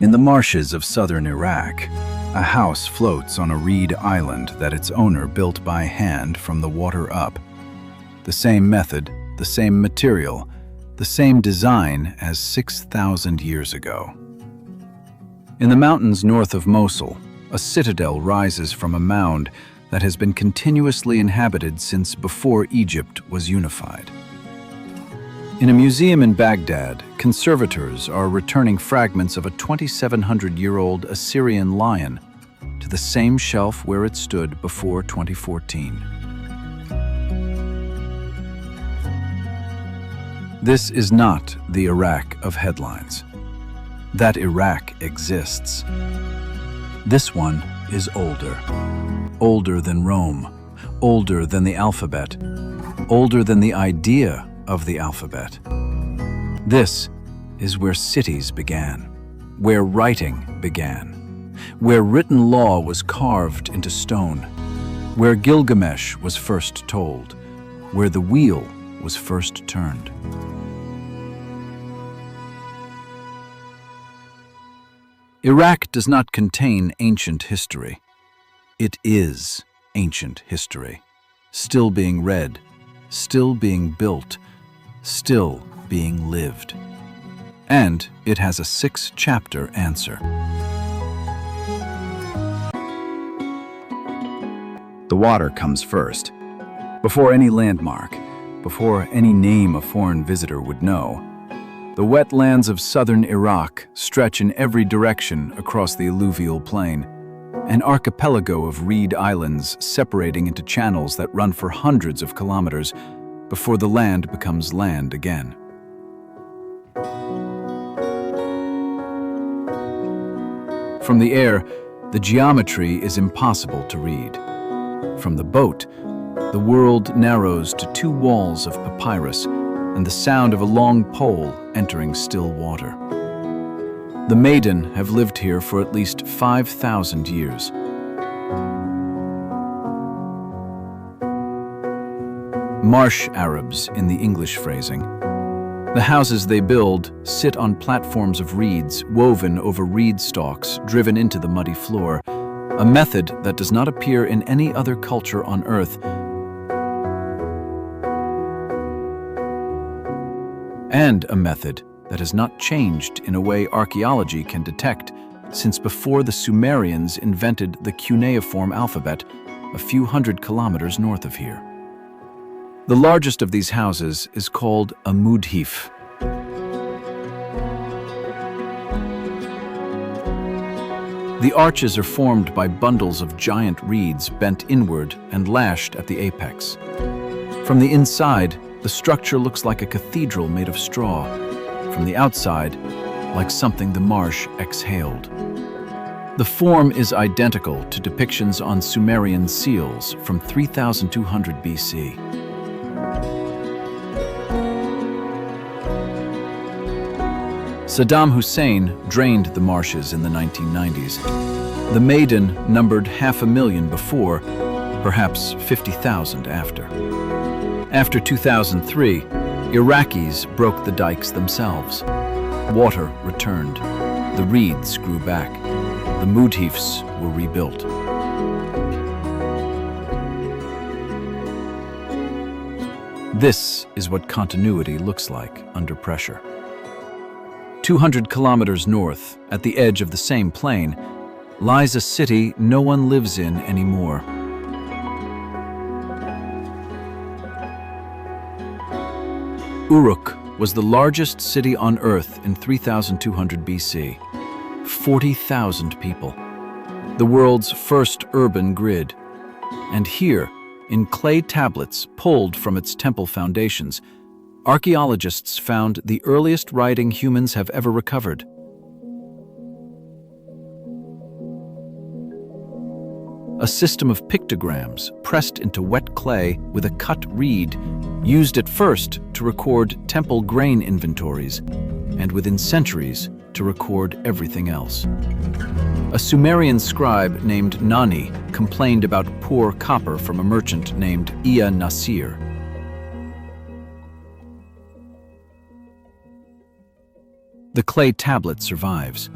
In the marshes of southern Iraq, a house floats on a reed island that its owner built by hand from the water up. The same method, the same material, the same design as 6,000 years ago. In the mountains north of Mosul, a citadel rises from a mound that has been continuously inhabited since before Egypt was unified. In a museum in Baghdad, conservators are returning fragments of a 2,700-year-old Assyrian lion to the same shelf where it stood before 2014. This is not the Iraq of headlines. That Iraq exists. This one is older. Older than Rome, older than the alphabet, older than the idea of the alphabet. This is where cities began, where writing began, where written law was carved into stone, where Gilgamesh was first told, where the wheel was first turned. Iraq does not contain ancient history. It is ancient history, still being read, still being built, still being lived. And it has a 6-chapter answer. The water comes first. Before any landmark, before any name a foreign visitor would know, the wetlands of southern Iraq stretch in every direction across the alluvial plain, an archipelago of reed islands separating into channels that run for hundreds of kilometers before the land becomes land again. From the air, the geometry is impossible to read. From the boat, the world narrows to 2 walls of papyrus and the sound of a long pole entering still water. The Maiden have lived here for at least 5,000 years. Marsh Arabs in the English phrasing. The houses they build sit on platforms of reeds woven over reed stalks driven into the muddy floor, a method that does not appear in any other culture on earth, and a method that has not changed in a way archaeology can detect since before the Sumerians invented the cuneiform alphabet a few hundred kilometers north of here. The largest of these houses is called a mudhif. The arches are formed by bundles of giant reeds bent inward and lashed at the apex. From the inside, the structure looks like a cathedral made of straw. From the outside, like something the marsh exhaled. The form is identical to depictions on Sumerian seals from 3200 BC. Saddam Hussein drained the marshes in the 1990s. The Maiden numbered 500,000 before, perhaps 50,000 after. After 2003, Iraqis broke the dikes themselves. Water returned. The reeds grew back. The mudhifs were rebuilt. This is what continuity looks like under pressure. 200 kilometers north, at the edge of the same plain, lies a city no one lives in anymore. Uruk was the largest city on Earth in 3200 BC. 40,000 people. The world's first urban grid. And here, in clay tablets pulled from its temple foundations, archaeologists found the earliest writing humans have ever recovered. A system of pictograms pressed into wet clay with a cut reed, used at first to record temple grain inventories, and within centuries to record everything else. A Sumerian scribe named Nani complained about poor copper from a merchant named Ea Nasir. The clay tablet survives.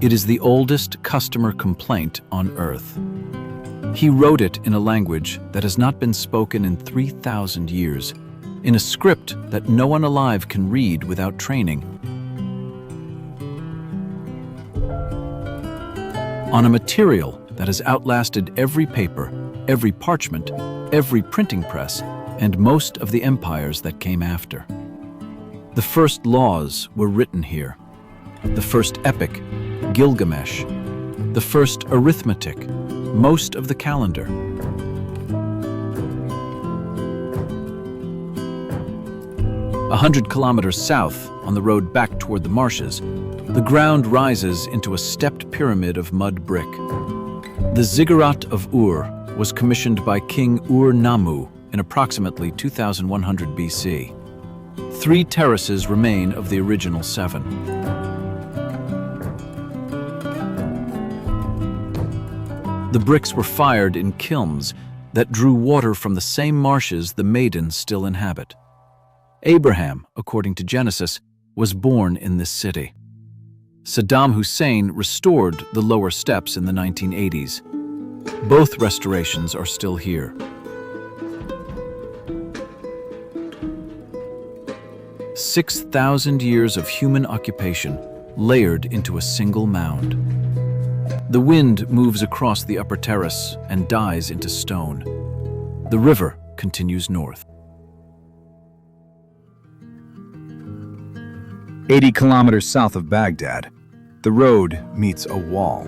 It is the oldest customer complaint on Earth. He wrote it in a language that has not been spoken in 3,000 years, in a script that no one alive can read without training. On a material that has outlasted every paper, every parchment, every printing press, and most of the empires that came after. The first laws were written here. The first epic, Gilgamesh. The first arithmetic, most of the calendar. A 100 kilometers south, on the road back toward the marshes, the ground rises into a stepped pyramid of mud brick. The ziggurat of Ur was commissioned by King Ur-Nammu in approximately 2100 BC. 3 terraces remain of the original 7. The bricks were fired in kilns that drew water from the same marshes the maidens still inhabit. Abraham, according to Genesis, was born in this city. Saddam Hussein restored the lower steps in the 1980s. Both restorations are still here. 6,000 years of human occupation layered into a single mound. The wind moves across the upper terrace and dies into stone. The river continues north. 80 kilometers south of Baghdad, the road meets a wall.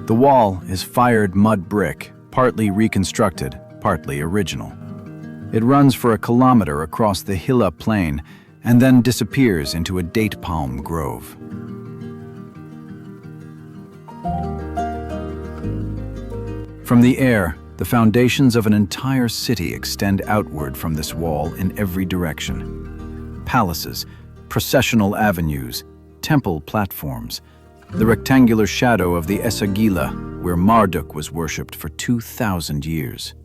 The wall is fired mud brick, partly reconstructed, partly original. It runs for a kilometer across the Hilla plain and then disappears into a date palm grove. From the air, the foundations of an entire city extend outward from this wall in every direction. Palaces, processional avenues, temple platforms, the rectangular shadow of the Esagila, where Marduk was worshipped for 2,000 years.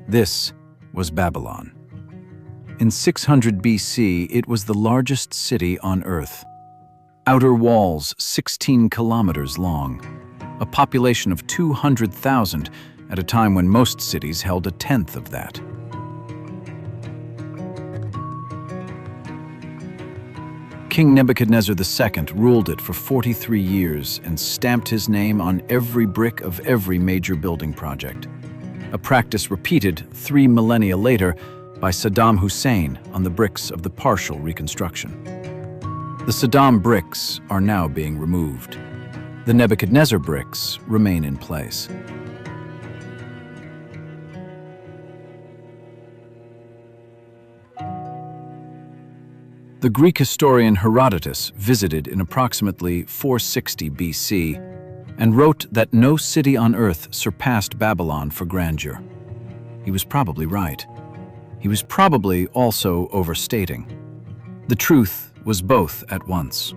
This was Babylon. In 600 BC, it was the largest city on Earth. Outer walls 16 kilometers long, a population of 200,000 at a time when most cities held a tenth of that. King Nebuchadnezzar II ruled it for 43 years and stamped his name on every brick of every major building project, a practice repeated 3 millennia later by Saddam Hussein on the bricks of the partial reconstruction. The Saddam bricks are now being removed. The Nebuchadnezzar bricks remain in place. The Greek historian Herodotus visited in approximately 460 BC and wrote that no city on earth surpassed Babylon for grandeur. He was probably right. He was probably also overstating. The truth was both at once.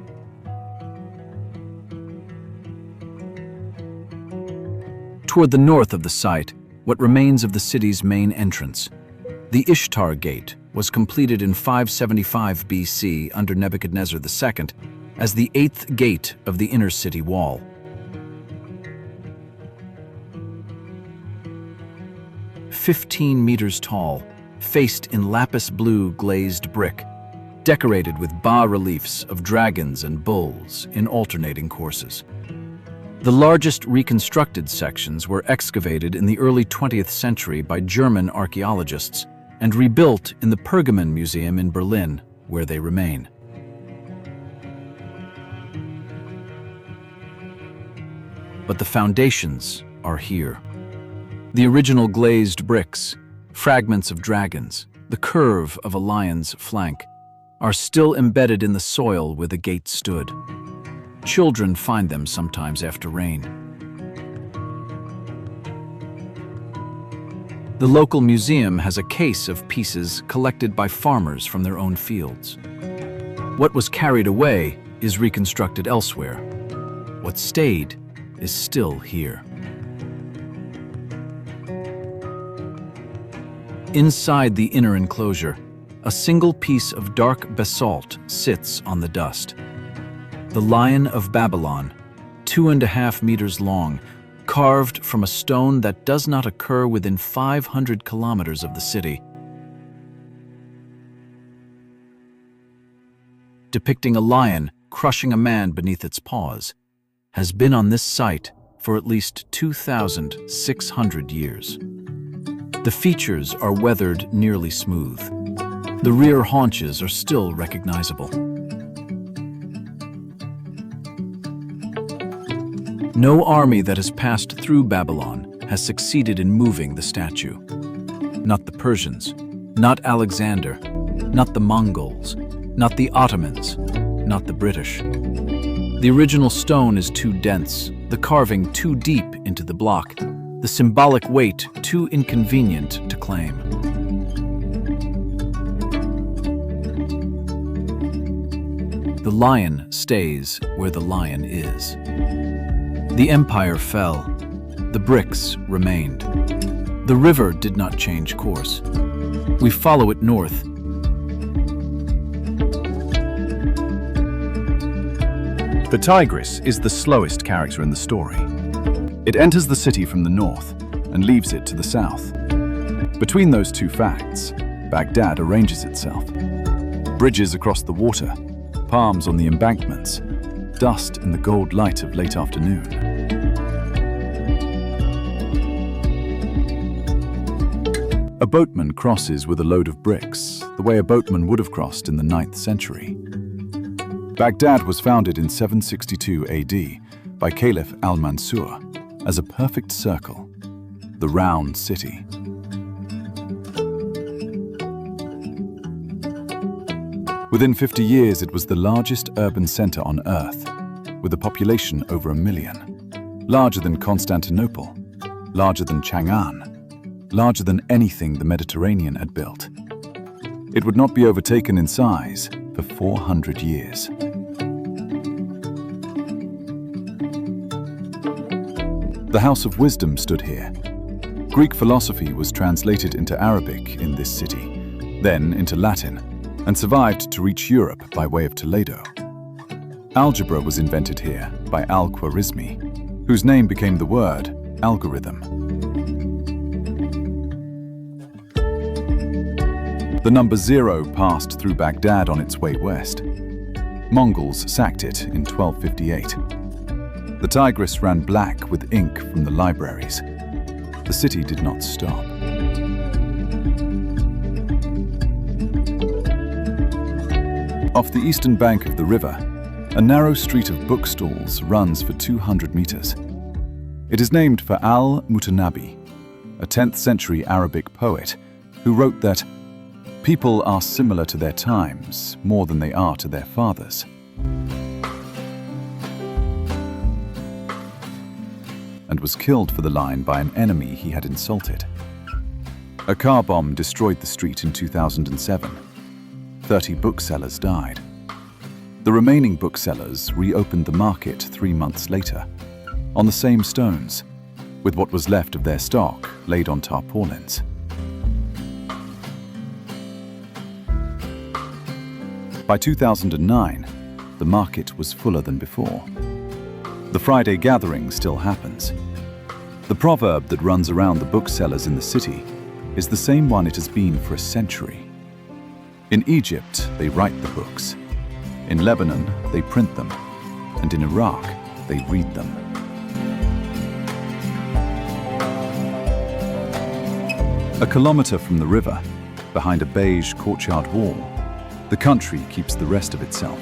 Toward the north of the site, what remains of the city's main entrance, the Ishtar Gate, was completed in 575 BC under Nebuchadnezzar II as the 8th gate of the inner city wall. "15 meters tall, faced in lapis blue glazed brick, decorated with bas-reliefs of dragons and bulls in alternating courses. The largest reconstructed sections were excavated in the early 20th century by German archaeologists and rebuilt in the Pergamon Museum in Berlin, where they remain. But the foundations are here. The original glazed bricks, fragments of dragons, the curve of a lion's flank, are still embedded in the soil where the gate stood. Children find them sometimes after rain. The local museum has a case of pieces collected by farmers from their own fields. What was carried away is reconstructed elsewhere. What stayed is still here. Inside the inner enclosure, A single piece of dark basalt sits on the dust. The Lion of Babylon, 2.5 meters long, carved from a stone that does not occur within 500 kilometers of the city. Depicting a lion crushing a man beneath its paws, has been on this site for at least 2,600 years. The features are weathered nearly smooth. The rear haunches are still recognizable. No army that has passed through Babylon has succeeded in moving the statue. Not the Persians, not Alexander, not the Mongols, not the Ottomans, not the British. The original stone is too dense, the carving too deep into the block, the symbolic weight too inconvenient to claim. The lion stays where the lion is. The empire fell. The bricks remained. The river did not change course. We follow it north. The Tigris is the slowest character in the story. It enters the city from the north and leaves it to the south. Between those two facts, Baghdad arranges itself. Bridges across the water, palms on the embankments, dust in the gold light of late afternoon. A boatman crosses with a load of bricks, the way a boatman would have crossed in the 9th century. Baghdad was founded in 762 AD by Caliph al-Mansur as a perfect circle, the round city. Within 50 years, it was the largest urban center on Earth, with a population over 1 million. Larger than Constantinople, larger than Chang'an, larger than anything the Mediterranean had built. It would not be overtaken in size for 400 years. The House of Wisdom stood here. Greek philosophy was translated into Arabic in this city, then into Latin, and survived to reach Europe by way of Toledo. Algebra was invented here by Al-Khwarizmi, whose name became the word algorithm. The number 0 passed through Baghdad on its way west. Mongols sacked it in 1258. The Tigris ran black with ink from the libraries. The city did not stop. Off the eastern bank of the river, a narrow street of bookstalls runs for 200 meters. It is named for al-Mutanabi, a 10th century Arabic poet who wrote that people are similar to their times more than they are to their fathers. And was killed for the line by an enemy he had insulted. A car bomb destroyed the street in 2007. 30 booksellers died. The remaining booksellers reopened the market 3 months later, on the same stones, with what was left of their stock laid on tarpaulins. By 2009, the market was fuller than before. The Friday gathering still happens. The proverb that runs around the booksellers in the city is the same one it has been for a century. In Egypt, they write the books. In Lebanon, they print them. And in Iraq, they read them. A kilometer from the river, behind a beige courtyard wall, the country keeps the rest of itself.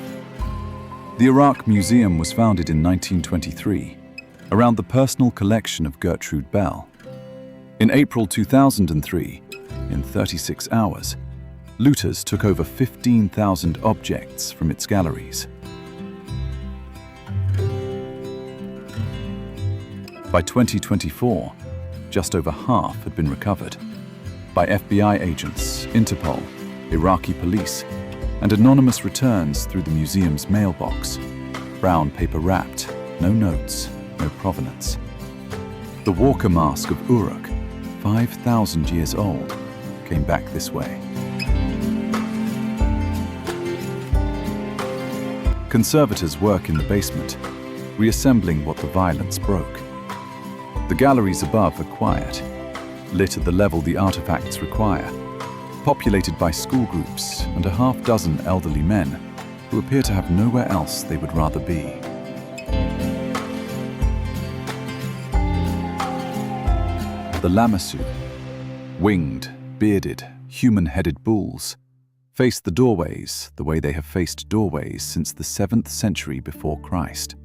The Iraq Museum was founded in 1923, around the personal collection of Gertrude Bell. In April 2003, in 36 hours, looters took over 15,000 objects from its galleries. By 2024, just over half had been recovered by FBI agents, Interpol, Iraqi police, and anonymous returns through the museum's mailbox. Brown paper wrapped, no notes, no provenance. The Walker mask of Uruk, 5,000 years old, came back this way. Conservators work in the basement, reassembling what the violence broke. The galleries above are quiet, lit at the level the artifacts require, populated by school groups and a half-dozen elderly men who appear to have nowhere else they would rather be. The lamassu, winged, bearded, human-headed bulls, face the doorways the way they have faced doorways since the 7th century before Christ.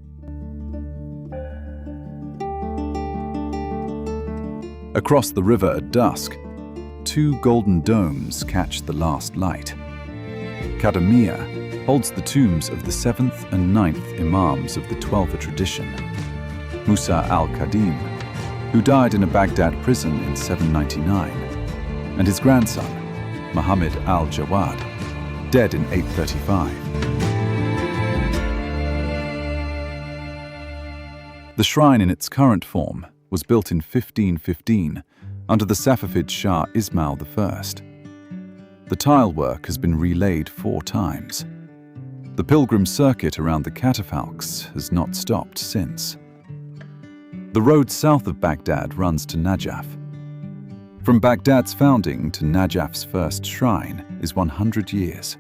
Across the river at dusk, 2 golden domes catch the last light. Kadamiyya holds the tombs of the 7th and 9th Imams of the Twelver tradition, Musa al-Qadim, who died in a Baghdad prison in 799, and his grandson, Muhammad al-Jawad, dead in 835. The shrine in its current form was built in 1515 under the Safavid Shah Ismail I. The tile work has been relaid 4 times. The pilgrim circuit around the catafalques has not stopped since. The road south of Baghdad runs to Najaf. From Baghdad's founding to Najaf's first shrine is 100 years.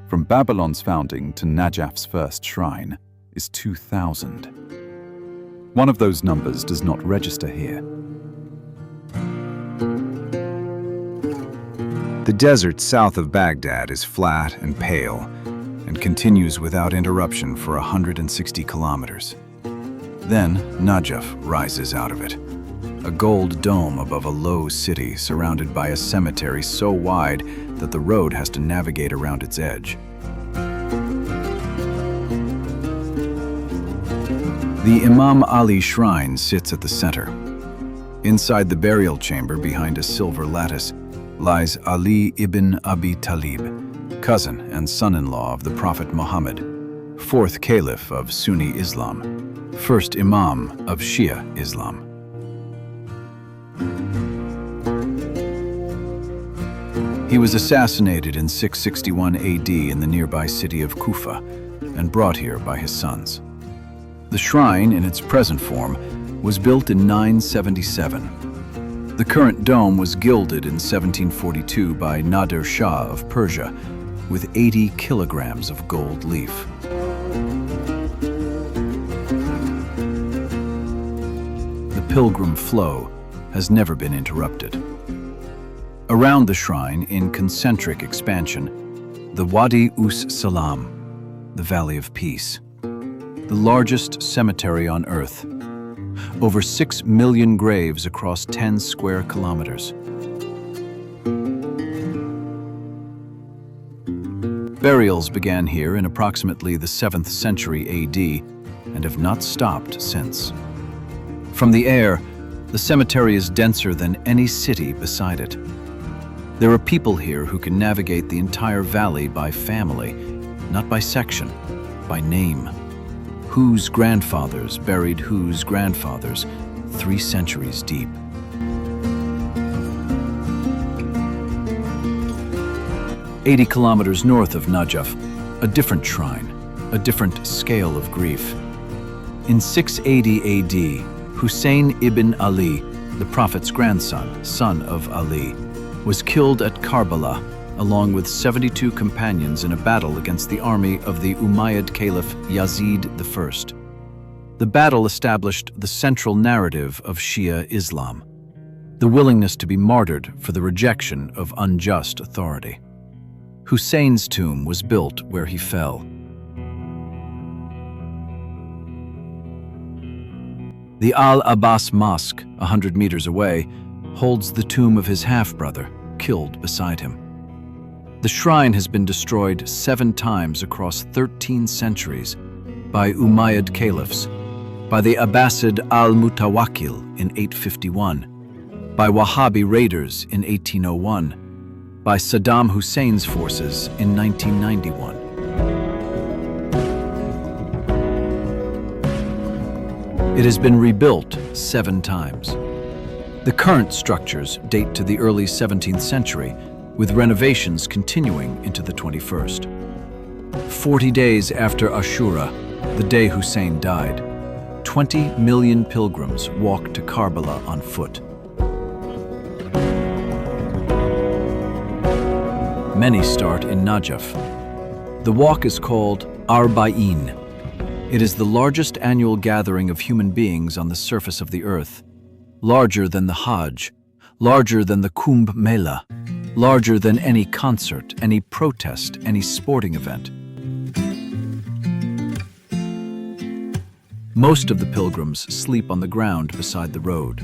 From Babylon's founding to Najaf's first shrine is 2,000. One of those numbers does not register here. The desert south of Baghdad is flat and pale and continues without interruption for 160 kilometers. Then Najaf rises out of it, a gold dome above a low city surrounded by a cemetery so wide that the road has to navigate around its edge. The Imam Ali shrine sits at the center. Inside the burial chamber behind a silver lattice lies Ali ibn Abi Talib, cousin and son-in-law of the Prophet Muhammad, 4th Caliph of Sunni Islam, 1st Imam of Shia Islam. He was assassinated in 661 AD in the nearby city of Kufa and brought here by his sons. The shrine, in its present form, was built in 977. The current dome was gilded in 1742 by Nadir Shah of Persia with 80 kilograms of gold leaf. The pilgrim flow has never been interrupted. Around the shrine, in concentric expansion, the Wadi Us Salam, the Valley of Peace, the largest cemetery on Earth, over 6 million graves across 10 square kilometers. Burials began here in approximately the 7th century AD and have not stopped since. From the air, the cemetery is denser than any city beside it. There are people here who can navigate the entire valley by family, not by section, by name. Whose grandfathers buried whose grandfathers 3 centuries deep. "80 kilometers north of Najaf, a different shrine, a different scale of grief. In 680 AD, Hussein ibn Ali, the Prophet's grandson, son of Ali, was killed at Karbala along with 72 companions in a battle against the army of the Umayyad Caliph Yazid I. The battle established the central narrative of Shia Islam, the willingness to be martyred for the rejection of unjust authority. Hussein's tomb was built where he fell. The Al-Abbas Mosque, 100 meters away, holds the tomb of his half-brother, killed beside him. The shrine has been destroyed 7 times across 13 centuries by Umayyad caliphs, by the Abbasid al-Mutawakkil in 851, by Wahhabi raiders in 1801, by Saddam Hussein's forces in 1991. It has been rebuilt 7 times. The current structures date to the early 17th century, with renovations continuing into the 21st. 40 days after Ashura, the day Hussein died, 20 million pilgrims walked to Karbala on foot. Many start in Najaf. The walk is called Arba'in. It is the largest annual gathering of human beings on the surface of the earth, larger than the Hajj, larger than the Kumbh Mela, larger than any concert, any protest, any sporting event. Most of the pilgrims sleep on the ground beside the road.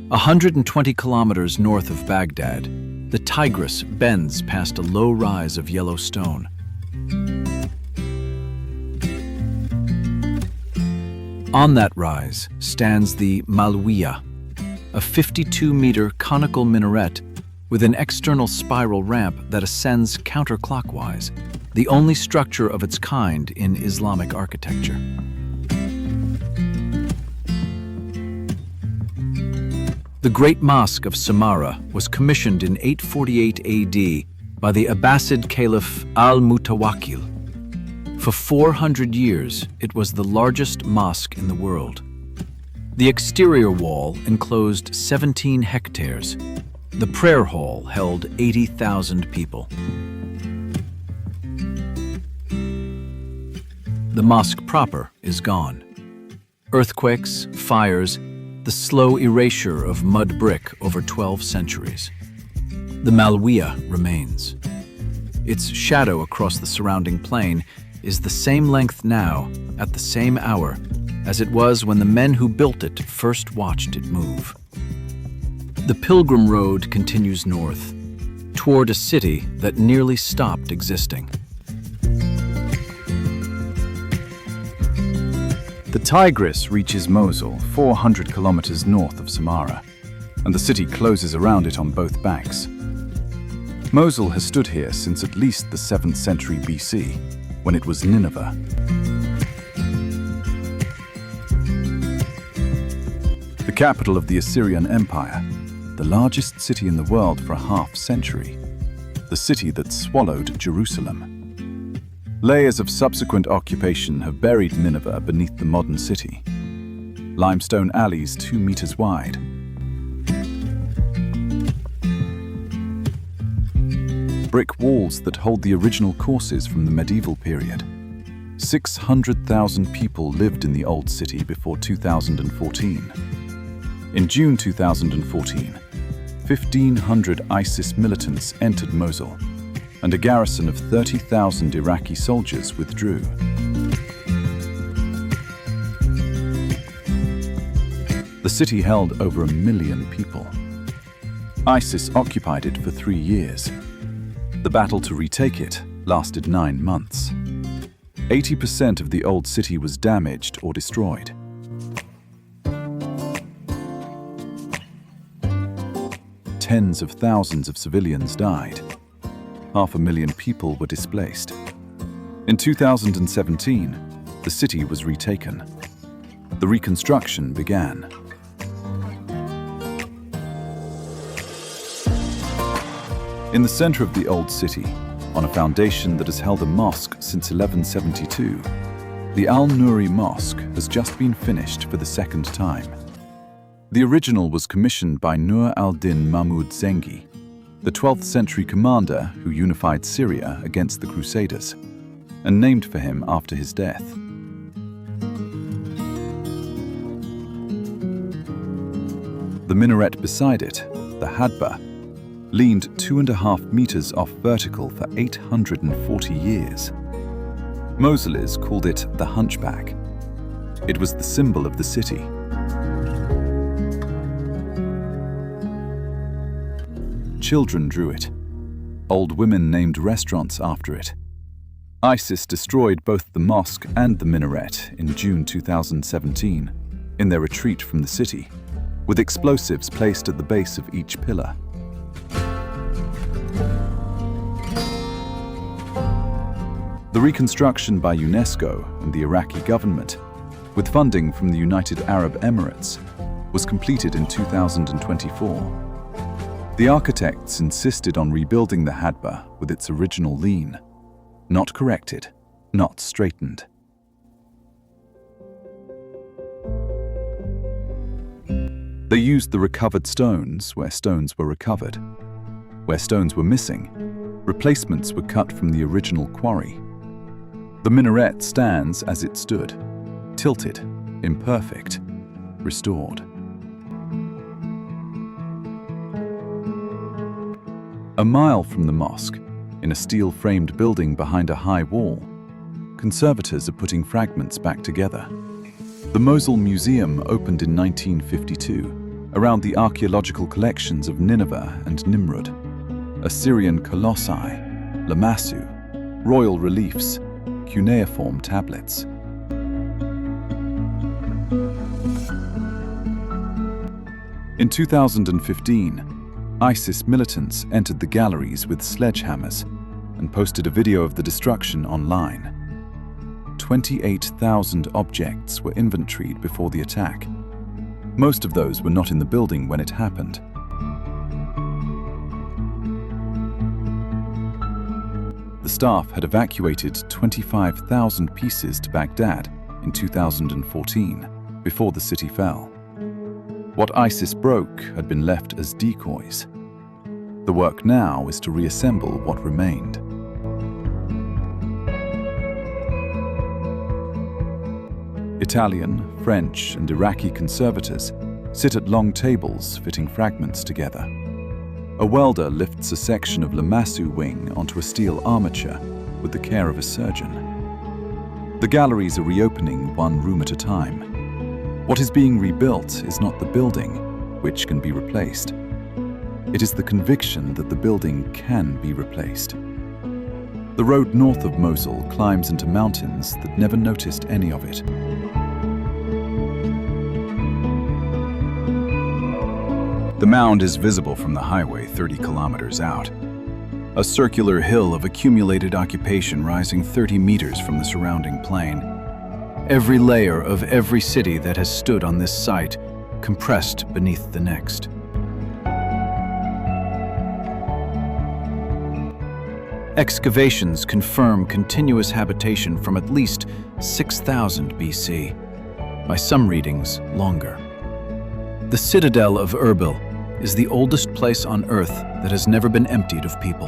120 kilometers north of Baghdad, the Tigris bends past a low rise of yellow stone. On that rise stands the Malwiya, a 52-meter conical minaret with an external spiral ramp that ascends counterclockwise, the only structure of its kind in Islamic architecture. The Great Mosque of Samarra was commissioned in 848 AD by the Abbasid Caliph al-Mutawakkil. For 400 years, it was the largest mosque in the world. The exterior wall enclosed 17 hectares. The prayer hall held 80,000 people. The mosque proper is gone. Earthquakes, fires, the slow erasure of mud brick over 12 centuries. The Malwiya remains. Its shadow across the surrounding plain is the same length now, at the same hour, as it was when the men who built it first watched it move. The pilgrim road continues north, toward a city that nearly stopped existing. The Tigris reaches Mosul, 400 kilometers north of Samarra, and the city closes around it on both banks. Mosul has stood here since at least the 7th century BC, when it was Nineveh. The capital of the Assyrian Empire, the largest city in the world for a half-century, the city that swallowed Jerusalem. Layers of subsequent occupation have buried Nineveh beneath the modern city. Limestone alleys 2 meters wide. Brick walls that hold the original courses from the medieval period. 600,000 people lived in the old city before 2014. In June 2014, 1,500 ISIS militants entered Mosul, and a garrison of 30,000 Iraqi soldiers withdrew. The city held over 1 million people. ISIS occupied it for 3 years. The battle to retake it lasted 9 months. 80% of the old city was damaged or destroyed. Tens of thousands of civilians died. 500,000 people were displaced. In 2017, the city was retaken. The reconstruction began. In the center of the old city, on a foundation that has held a mosque since 1172, the Al-Nuri Mosque has just been finished for the 2nd time. The original was commissioned by Nur al-Din Mahmud Zengi, the 12th century commander who unified Syria against the Crusaders, and named for him after his death. The minaret beside it, the Hadba, leaned 2.5 meters off vertical for 840 years. Mosulis called it the Hunchback. It was the symbol of the city. Children drew it. Old women named restaurants after it. ISIS destroyed both the mosque and the minaret in June 2017 in their retreat from the city, with explosives placed at the base of each pillar. The reconstruction by UNESCO and the Iraqi government, with funding from the United Arab Emirates, was completed in 2024. The architects insisted on rebuilding the Hadba with its original lean. not corrected, not straightened. They used the recovered stones where stones were recovered. Where stones were missing, replacements were cut from the original quarry. The minaret stands as it stood, tilted, imperfect, restored. A mile from the mosque, in a steel-framed building behind a high wall, conservators are putting fragments back together. The Mosul Museum opened in 1952, around the archaeological collections of Nineveh and Nimrud, Assyrian colossi, lamassu, royal reliefs, cuneiform tablets. In 2015, ISIS militants entered the galleries with sledgehammers and posted a video of the destruction online. 28,000 objects were inventoried before the attack. Most of those were not in the building when it happened. The staff had evacuated 25,000 pieces to Baghdad in 2014, before the city fell. What ISIS broke had been left as decoys. The work now is to reassemble what remained. Italian, French, and Iraqi conservators sit at long tables fitting fragments together. A welder lifts a section of lamassu wing onto a steel armature with the care of a surgeon. The galleries are reopening one room at a time. What is being rebuilt is not the building, which can be replaced. It is the conviction that the building can be replaced. The road north of Mosul climbs into mountains that never noticed any of it. The mound is visible from the highway 30 kilometers out. A circular hill of accumulated occupation rising 30 meters from the surrounding plain. Every layer of every city that has stood on this site compressed beneath the next. Excavations confirm continuous habitation from at least 6,000 BC. By some readings, longer. The citadel of Erbil is the oldest place on Earth that has never been emptied of people.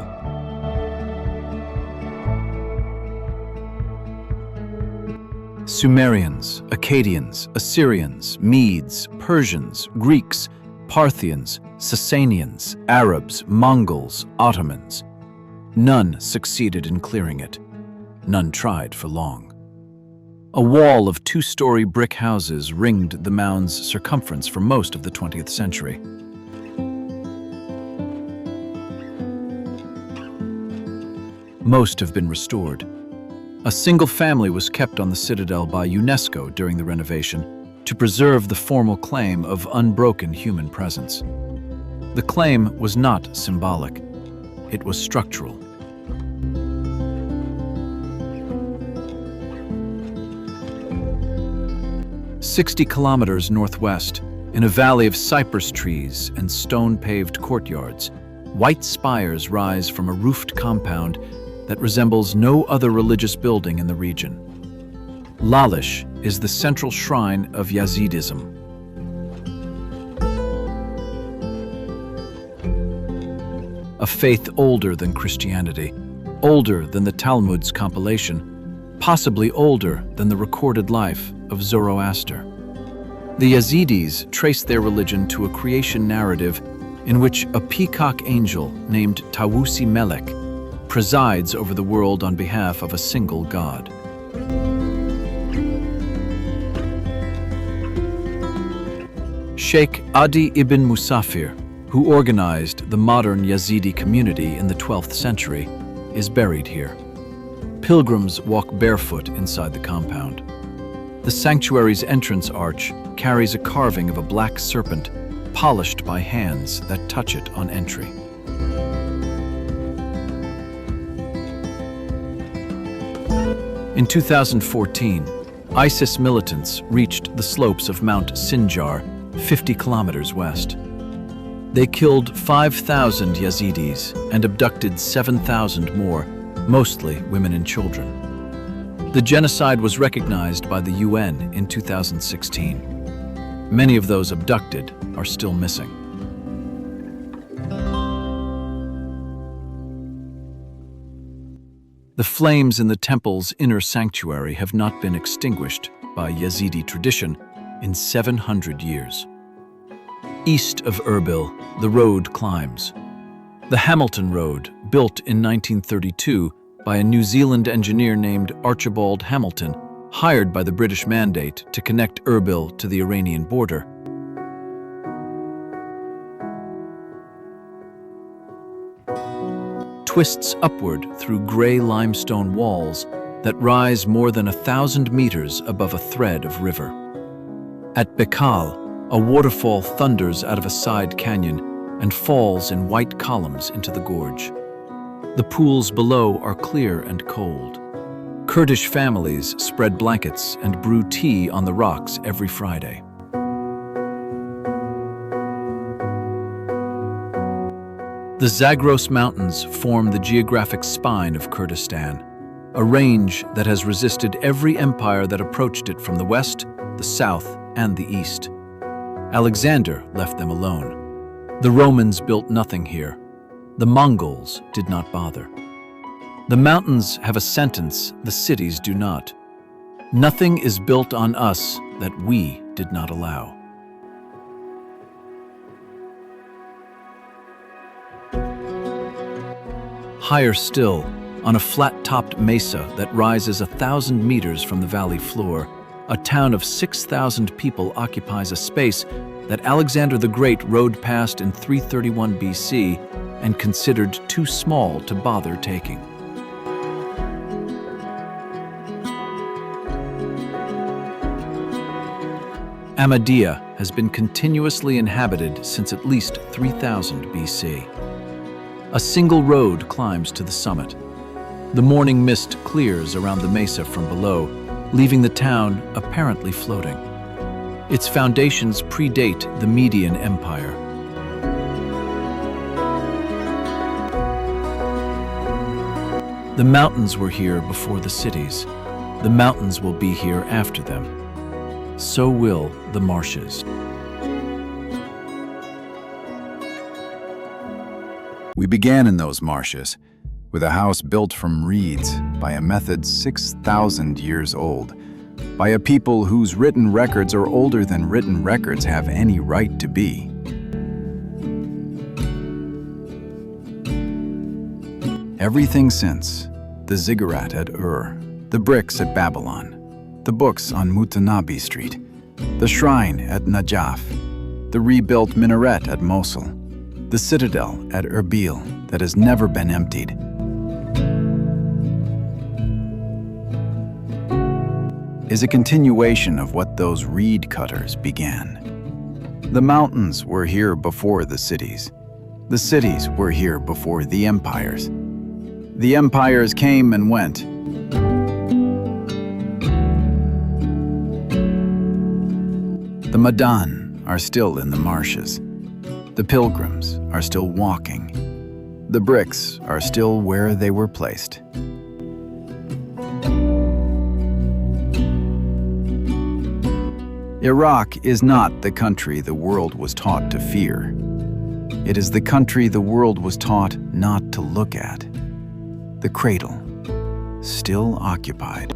Sumerians, Akkadians, Assyrians, Medes, Persians, Greeks, Parthians, Sasanians, Arabs, Mongols, Ottomans. None succeeded in clearing it. None tried for long. A wall of two-story brick houses ringed the mound's circumference for most of the 20th century. Most have been restored. A single family was kept on the citadel by UNESCO during the renovation to preserve the formal claim of unbroken human presence. The claim was not symbolic. It was structural. "60 kilometers northwest, in a valley of cypress trees and stone-paved courtyards, white spires rise from a roofed compound that resembles no other religious building in the region. Lalish is the central shrine of Yazidism. A faith older than Christianity, older than the Talmud's compilation, possibly older than the recorded life of Zoroaster. The Yazidis trace their religion to a creation narrative in which a peacock angel named Tawusi Melek presides over the world on behalf of a single god. Sheikh Adi ibn Musafir, who organized the modern Yazidi community in the 12th century, is buried here. Pilgrims walk barefoot inside the compound. The sanctuary's entrance arch carries a carving of a black serpent, polished by hands that touch it on entry. In 2014, ISIS militants reached the slopes of Mount Sinjar, 50 kilometers west. They killed 5,000 Yazidis and abducted 7,000 more, mostly women and children. The genocide was recognized by the UN in 2016. Many of those abducted are still missing. The flames in the temple's inner sanctuary have not been extinguished by Yazidi tradition in 700 years. East of Erbil, the road climbs. The Hamilton Road, built in 1932 by a New Zealand engineer named Archibald Hamilton, hired by the British Mandate to connect Erbil to the Iranian border. Twists upward through gray limestone walls that rise more than 1,000 meters above a thread of river. At Bekal, a waterfall thunders out of a side canyon and falls in white columns into the gorge. The pools below are clear and cold. Kurdish families spread blankets and brew tea on the rocks every Friday. The Zagros Mountains form the geographic spine of Kurdistan, a range that has resisted every empire that approached it from the west, the south, and the east. Alexander left them alone. The Romans built nothing here. The Mongols did not bother. The mountains have a sentence the cities do not. Nothing is built on us that we did not allow. Higher still, on a flat-topped mesa that rises 1,000 meters from the valley floor, a town of 6,000 people occupies a space that Alexander the Great rode past in 331 BC and considered too small to bother taking. Amadea has been continuously inhabited since at least 3000 BC. A single road climbs to the summit. The morning mist clears around the mesa from below, leaving the town apparently floating. Its foundations predate the Median Empire. The mountains were here before the cities. The mountains will be here after them. So will the marshes. We began in those marshes, with a house built from reeds by a method 6,000 years old, by a people whose written records are older than written records have any right to be. Everything since, the ziggurat at Ur, the bricks at Babylon, the books on Mutanabi Street, the shrine at Najaf, the rebuilt minaret at Mosul, the citadel at Erbil that has never been emptied. Is a continuation of what those reed cutters began. The mountains were here before the cities. The cities were here before the empires. The empires came and went. The Madan are still in the marshes. The pilgrims are still walking. The bricks are still where they were placed. Iraq is not the country the world was taught to fear. It is the country the world was taught not to look at. The cradle, still occupied.